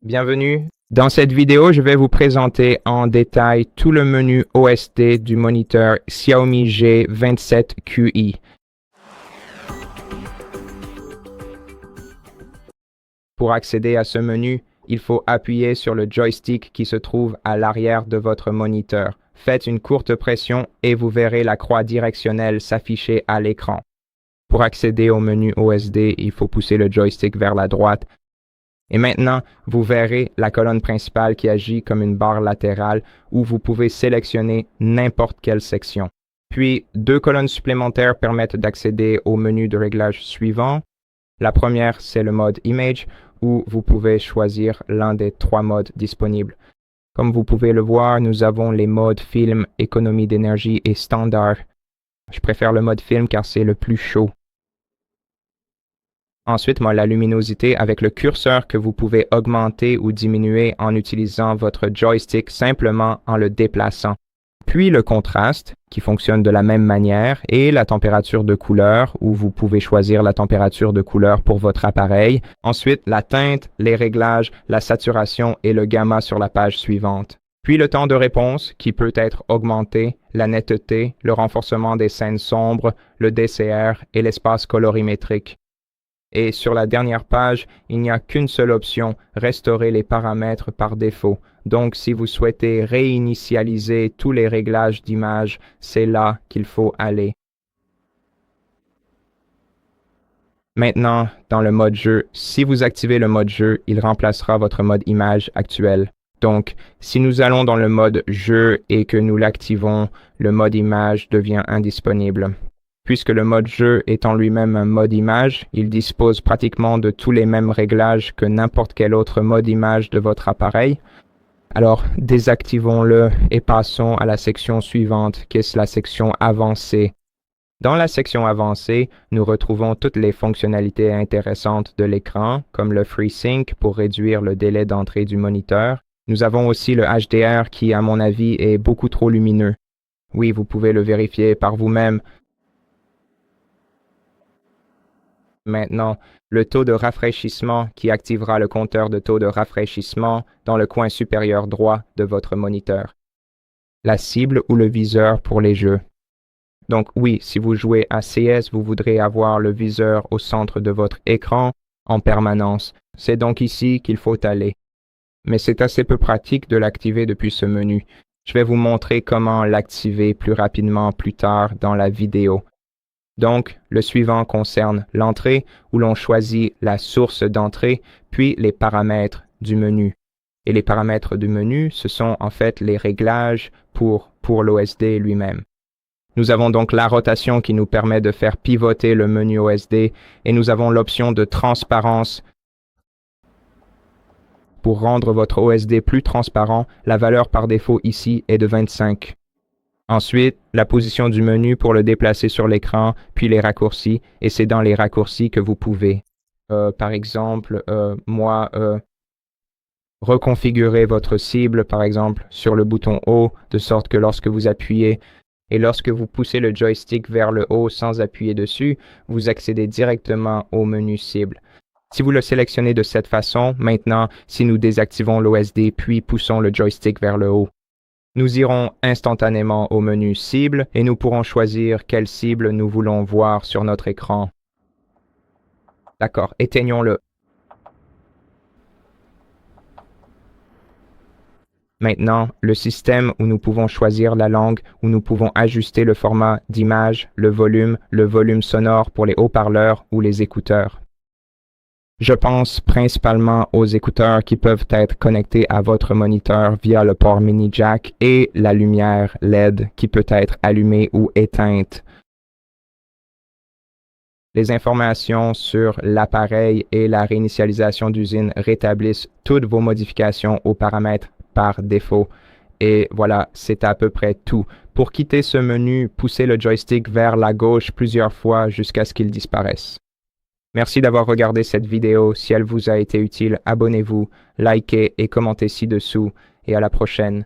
Bienvenue. Dans cette vidéo, je vais vous présenter en détail tout le menu OSD du moniteur Xiaomi G27QI. Pour accéder à ce menu, il faut appuyer sur le joystick qui se trouve à l'arrière de votre moniteur. Faites une courte pression et vous verrez la croix directionnelle s'afficher à l'écran. Pour accéder au menu OSD, il faut pousser le joystick vers la droite. Et maintenant, vous verrez la colonne principale qui agit comme une barre latérale où vous pouvez sélectionner n'importe quelle section. Puis, deux colonnes supplémentaires permettent d'accéder au menu de réglage suivant. La première, c'est le mode Image où vous pouvez choisir l'un des trois modes disponibles. Comme vous pouvez le voir, nous avons les modes Film, Économie d'énergie et Standard. Je préfère le mode Film car c'est le plus chaud. Ensuite, la luminosité avec le curseur que vous pouvez augmenter ou diminuer en utilisant votre joystick simplement en le déplaçant. Puis le contraste qui fonctionne de la même manière et la température de couleur où vous pouvez choisir la température de couleur pour votre appareil. Ensuite, la teinte, les réglages, la saturation et le gamma sur la page suivante. Puis le temps de réponse qui peut être augmenté, la netteté, le renforcement des scènes sombres, le DCR et l'espace colorimétrique. Et sur la dernière page, il n'y a qu'une seule option, restaurer les paramètres par défaut. Donc, si vous souhaitez réinitialiser tous les réglages d'image, c'est là qu'il faut aller. Maintenant, dans le mode jeu, si vous activez le mode jeu, il remplacera votre mode image actuel. Donc, si nous allons dans le mode jeu et que nous l'activons, le mode image devient indisponible. Puisque le mode jeu est en lui-même un mode image, il dispose pratiquement de tous les mêmes réglages que n'importe quel autre mode image de votre appareil. Alors, désactivons-le et passons à la section suivante, qui est la section avancée. Dans la section avancée, nous retrouvons toutes les fonctionnalités intéressantes de l'écran, comme le FreeSync pour réduire le délai d'entrée du moniteur. Nous avons aussi le HDR qui, à mon avis, est beaucoup trop lumineux. Oui, vous pouvez le vérifier par vous-même. Maintenant, le taux de rafraîchissement qui activera le compteur de taux de rafraîchissement dans le coin supérieur droit de votre moniteur. La cible ou le viseur pour les jeux. Donc oui, si vous jouez à CS, vous voudrez avoir le viseur au centre de votre écran en permanence. C'est donc ici qu'il faut aller. Mais c'est assez peu pratique de l'activer depuis ce menu. Je vais vous montrer comment l'activer plus rapidement plus tard dans la vidéo. Donc, le suivant concerne l'entrée où l'on choisit la source d'entrée, puis les paramètres du menu. Et les paramètres du menu, ce sont en fait les réglages pour l'OSD lui-même. Nous avons donc la rotation qui nous permet de faire pivoter le menu OSD et nous avons l'option de transparence. Pour rendre votre OSD plus transparent, la valeur par défaut ici est de 25. Ensuite, la position du menu pour le déplacer sur l'écran, puis les raccourcis, et c'est dans les raccourcis que vous pouvez, par exemple, reconfigurer votre cible, par exemple, sur le bouton haut, de sorte que lorsque vous appuyez, et lorsque vous poussez le joystick vers le haut sans appuyer dessus, vous accédez directement au menu cible. Si vous le sélectionnez de cette façon, maintenant, si nous désactivons l'OSD puis poussons le joystick vers le haut, nous irons instantanément au menu cible et nous pourrons choisir quelle cible nous voulons voir sur notre écran. D'accord, éteignons-le. Maintenant, le système où nous pouvons choisir la langue, où nous pouvons ajuster le format d'image, le volume sonore pour les haut-parleurs ou les écouteurs. Je pense principalement aux écouteurs qui peuvent être connectés à votre moniteur via le port mini jack et la lumière LED qui peut être allumée ou éteinte. Les informations sur l'appareil et la réinitialisation d'usine rétablissent toutes vos modifications aux paramètres par défaut. Et voilà, c'est à peu près tout. Pour quitter ce menu, poussez le joystick vers la gauche plusieurs fois jusqu'à ce qu'il disparaisse. Merci d'avoir regardé cette vidéo. Si elle vous a été utile, abonnez-vous, likez et commentez ci-dessous. Et à la prochaine.